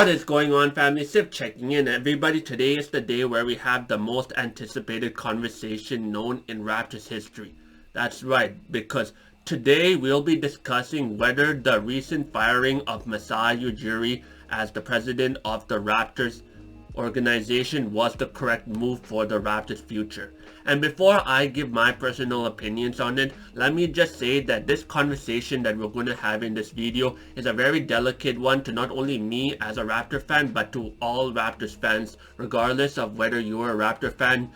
What is going on, family? Sif checking in. Everybody, today is the day where we have the most anticipated conversation known in Raptors history. That's right, because today we'll be discussing whether the recent firing of Masai Ujiri as the president of the Raptors organization was the correct move for the Raptors' future. And before I give my personal opinions on it, let me just say that this conversation that we're going to have in this video is a very delicate one to not only me as a Raptor fan, but to all Raptors fans, regardless of whether you're a Raptor fan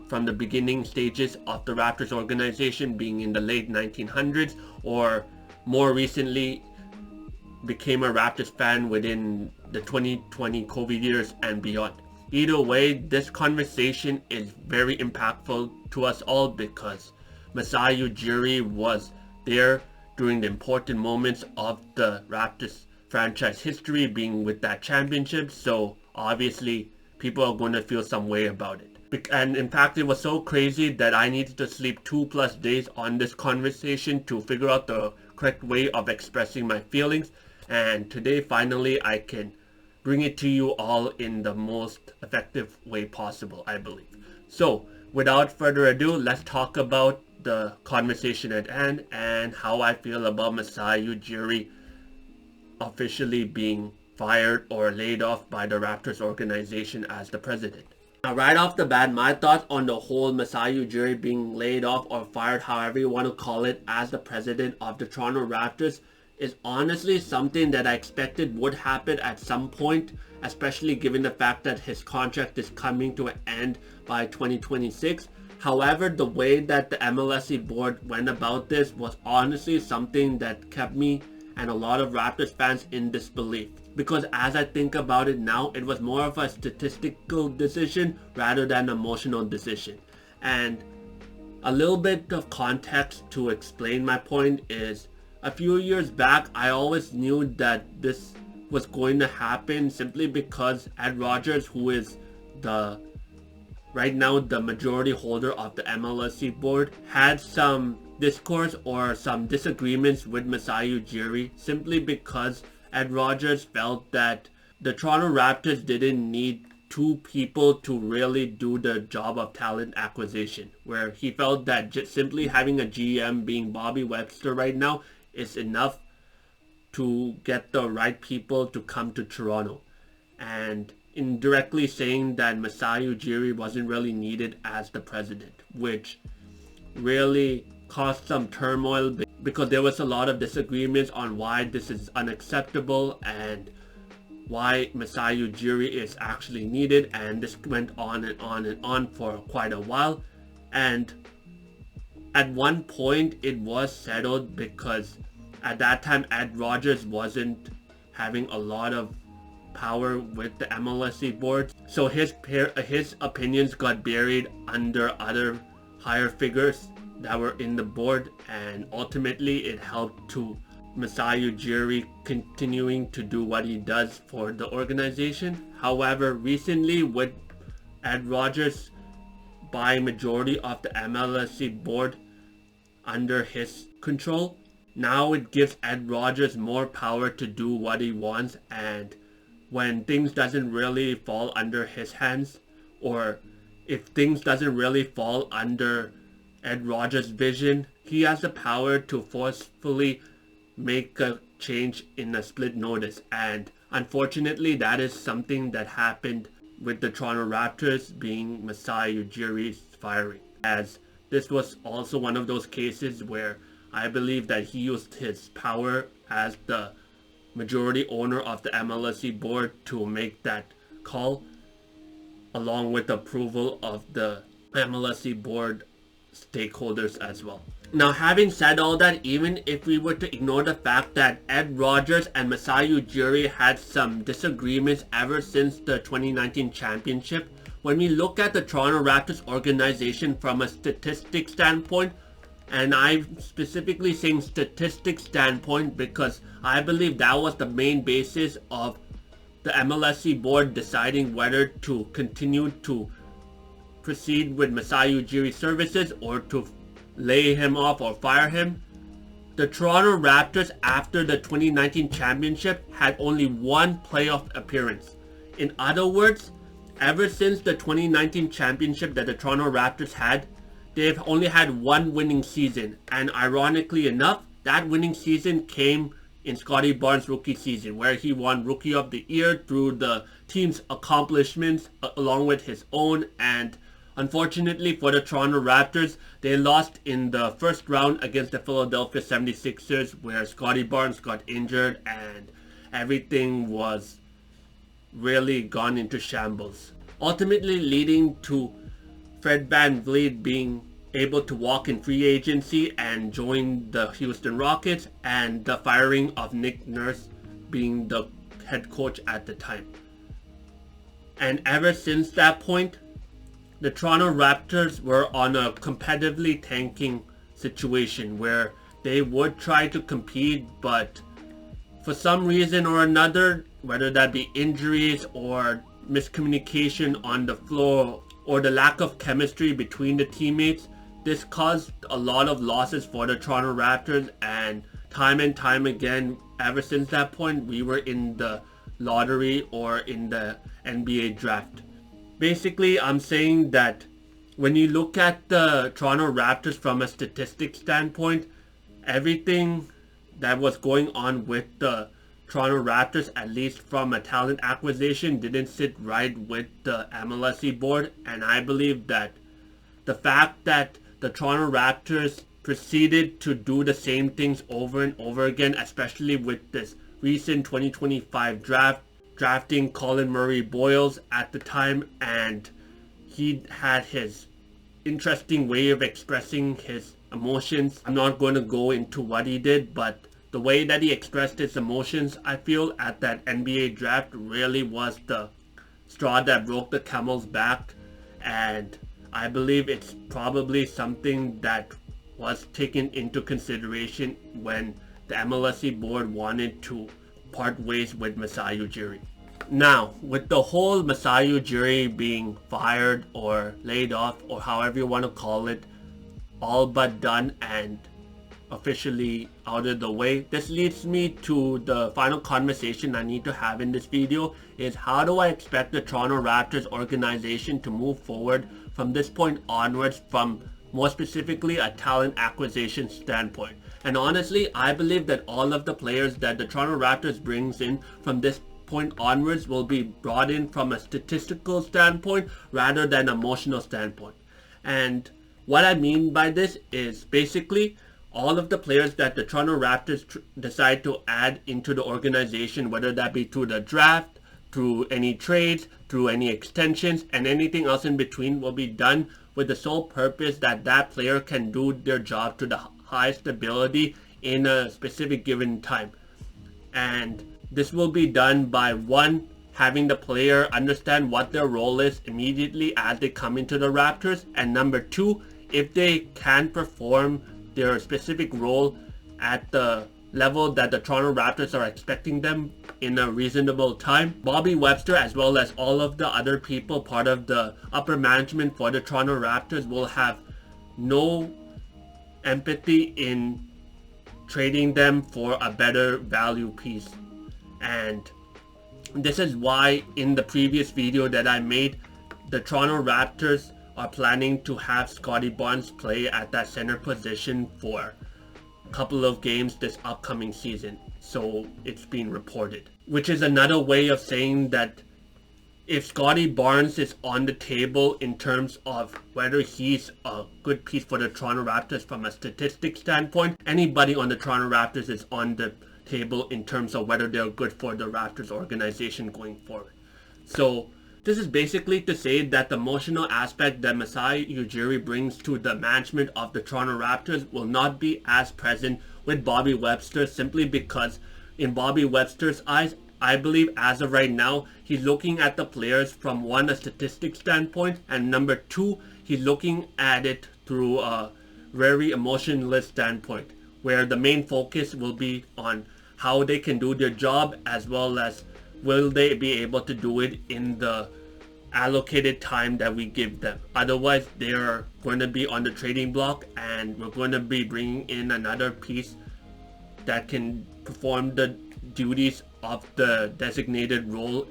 from the beginning stages of the Raptors organization, being in the late 1900s, or more recently became a Raptors fan within the 2020 COVID years and beyond. Either way, this conversation is very impactful to us all because Masai Ujiri was there during the important moments of the Raptors franchise history, being with that championship, so obviously people are going to feel some way about it. And in fact, it was so crazy that I needed to sleep 2+ days on this conversation to figure out the correct way of expressing my feelings. And today, finally, I can bring it to you all in the most effective way possible, I believe. So, without further ado, let's talk about the conversation at hand and how I feel about Masai Ujiri officially being fired or laid off by the Raptors organization as the president. Now, right off the bat, my thoughts on the whole Masai Ujiri being laid off or fired, however you want to call it, as the president of the Toronto Raptors is honestly something that I expected would happen at some point, especially given the fact that his contract is coming to an end by 2026. However, the way that the MLSE board went about this was honestly something that kept me and a lot of Raptors fans in disbelief. Because as I think about it now, it was more of a statistical decision rather than an emotional decision. And a little bit of context to explain my point is, a few years back, I always knew that this was going to happen simply because Ed Rogers, who is right now the majority holder of the MLSE board, had some discourse or some disagreements with Masai Ujiri simply because Ed Rogers felt that the Toronto Raptors didn't need two people to really do the job of talent acquisition, where he felt that just simply having a GM being Bobby Webster right now is enough to get the right people to come to Toronto, and indirectly saying that Masai Ujiri wasn't really needed as the president, which really caused some turmoil because there was a lot of disagreements on why this is unacceptable and why Masai Ujiri is actually needed, and this went on and on and on for quite a while. And at one point it was settled because at that time Ed Rogers wasn't having a lot of power with the MLSE board, so his opinions got buried under other higher figures that were in the board, and ultimately it helped to Masai Ujiri continuing to do what he does for the organization. However, recently with Ed Rogers buying majority of the MLSE board under his control, now it gives Ed Rogers more power to do what he wants, and when things doesn't really fall under his hands, or if things doesn't really fall under Ed Rogers' vision, he has the power to forcefully make a change in a split notice. And unfortunately, that is something that happened with the Toronto Raptors being Masai Ujiri's firing, as this was also one of those cases where I believe that he used his power as the majority owner of the MLSE board to make that call, along with the approval of the MLSE board stakeholders as well. Now, having said all that, even if we were to ignore the fact that Ed Rogers and Masai Ujiri had some disagreements ever since the 2019 championship, when we look at the Toronto Raptors organization from a statistics standpoint, and I'm specifically saying statistics standpoint because I believe that was the main basis of the MLSE board deciding whether to continue to proceed with Masai Ujiri's services or to lay him off or fire him. The Toronto Raptors, after the 2019 championship, had only one playoff appearance. In other words, ever since the 2019 championship that the Toronto Raptors had, they've only had one winning season. And ironically enough, that winning season came in Scottie Barnes' rookie season, where he won Rookie of the Year through the team's accomplishments along with his own. And unfortunately for the Toronto Raptors, they lost in the first round against the Philadelphia 76ers, where Scottie Barnes got injured and everything was really gone into shambles, ultimately leading to Fred VanVleet being able to walk in free agency and join the Houston Rockets, and the firing of Nick Nurse being the head coach at the time. And ever since that point, the Toronto Raptors were on a competitively tanking situation where they would try to compete, but for some reason or another, whether that be injuries or miscommunication on the floor or the lack of chemistry between the teammates, this caused a lot of losses for the Toronto Raptors. And time again, ever since that point, we were in the lottery or in the NBA draft. Basically, I'm saying that when you look at the Toronto Raptors from a statistics standpoint, everything that was going on with the Toronto Raptors, at least from a talent acquisition, didn't sit right with the MLSE board. And I believe that the fact that the Toronto Raptors proceeded to do the same things over and over again, especially with this recent 2025 drafting Colin Murray Boyles at the time, and he had his interesting way of expressing his emotions. I'm not going to go into what he did, but the way that he expressed his emotions, I feel, at that NBA draft really was the straw that broke the camel's back. And I believe it's probably something that was taken into consideration when the MLSE board wanted to part ways with Masai Ujiri. Now, with the whole Masai Ujiri being fired or laid off, or however you want to call it, all but done and officially out of the way, this leads me to the final conversation I need to have in this video, is how do I expect the Toronto Raptors organization to move forward from this point onwards, from more specifically a talent acquisition standpoint. And honestly, I believe that all of the players that the Toronto Raptors brings in from this point onwards will be brought in from a statistical standpoint rather than emotional standpoint. And what I mean by this is basically all of the players that the Toronto Raptors decide to add into the organization, whether that be through the draft, through any trades, through any extensions, and anything else in between, will be done with the sole purpose that that player can do their job to the highest ability in a specific given time. And this will be done by, one, having the player understand what their role is immediately as they come into the Raptors, and number two, if they can perform their specific role at the level that the Toronto Raptors are expecting them in a reasonable time, Bobby Webster, as well as all of the other people part of the upper management for the Toronto Raptors, will have no empathy in trading them for a better value piece. And this is why in the previous video that I made, the Toronto Raptors are planning to have Scottie Barnes play at that center position for a couple of games this upcoming season. So it's been reported. Which is another way of saying that if Scottie Barnes is on the table in terms of whether he's a good piece for the Toronto Raptors from a statistics standpoint, anybody on the Toronto Raptors is on the table in terms of whether they're good for the Raptors organization going forward. So this is basically to say that the emotional aspect that Masai Ujiri brings to the management of the Toronto Raptors will not be as present with Bobby Webster, simply because in Bobby Webster's eyes, I believe as of right now, he's looking at the players from, one, a statistics standpoint, and number two, he's looking at it through a very emotionless standpoint, where the main focus will be on how they can do their job, as well as will they be able to do it in the allocated time that we give them. Otherwise, they're going to be on the trading block, and we're going to be bringing in another piece that can perform the duties of the designated role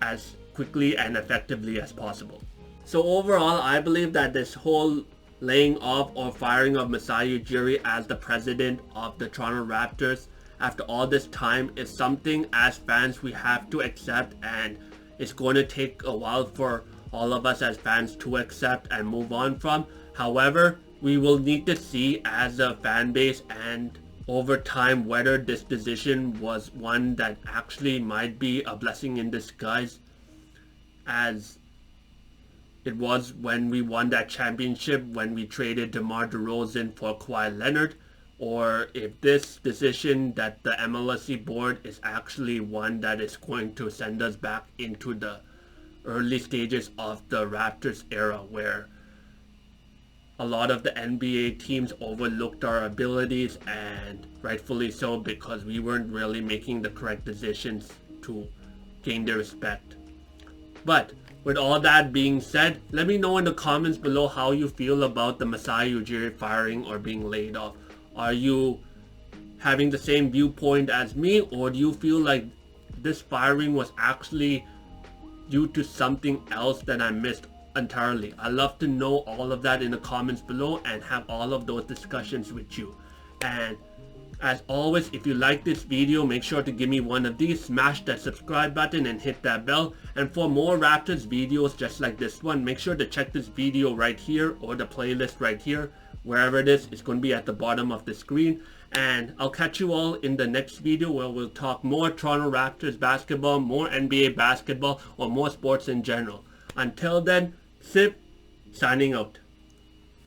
as quickly and effectively as possible. So overall, I believe that this whole laying off or firing of Masai Ujiri as the president of the Toronto Raptors after all this time is something as fans we have to accept, and it's going to take a while for all of us as fans to accept and move on from. However, we will need to see as a fan base and over time whether this decision was one that actually might be a blessing in disguise, as it was when we won that championship when we traded DeMar DeRozan for Kawhi Leonard, or if this decision that the MLSE board is actually one that is going to send us back into the early stages of the Raptors era, where a lot of the NBA teams overlooked our abilities, and rightfully so, because we weren't really making the correct decisions to gain their respect. But with all that being said, let me know in the comments below how you feel about the Masai Ujiri firing or being laid off. Are you having the same viewpoint as me, or do you feel like this firing was actually due to something else that I missed entirely? I'd love to know all of that in the comments below and have all of those discussions with you. And as always, if you like this video, make sure to give me one of these, smash that subscribe button and hit that bell. And for more Raptors videos just like this one, make sure to check this video right here or the playlist right here. Wherever it is, it's going to be at the bottom of the screen. And I'll catch you all in the next video where we'll talk more Toronto Raptors basketball, more NBA basketball, or more sports in general. Until then, Sip, signing out.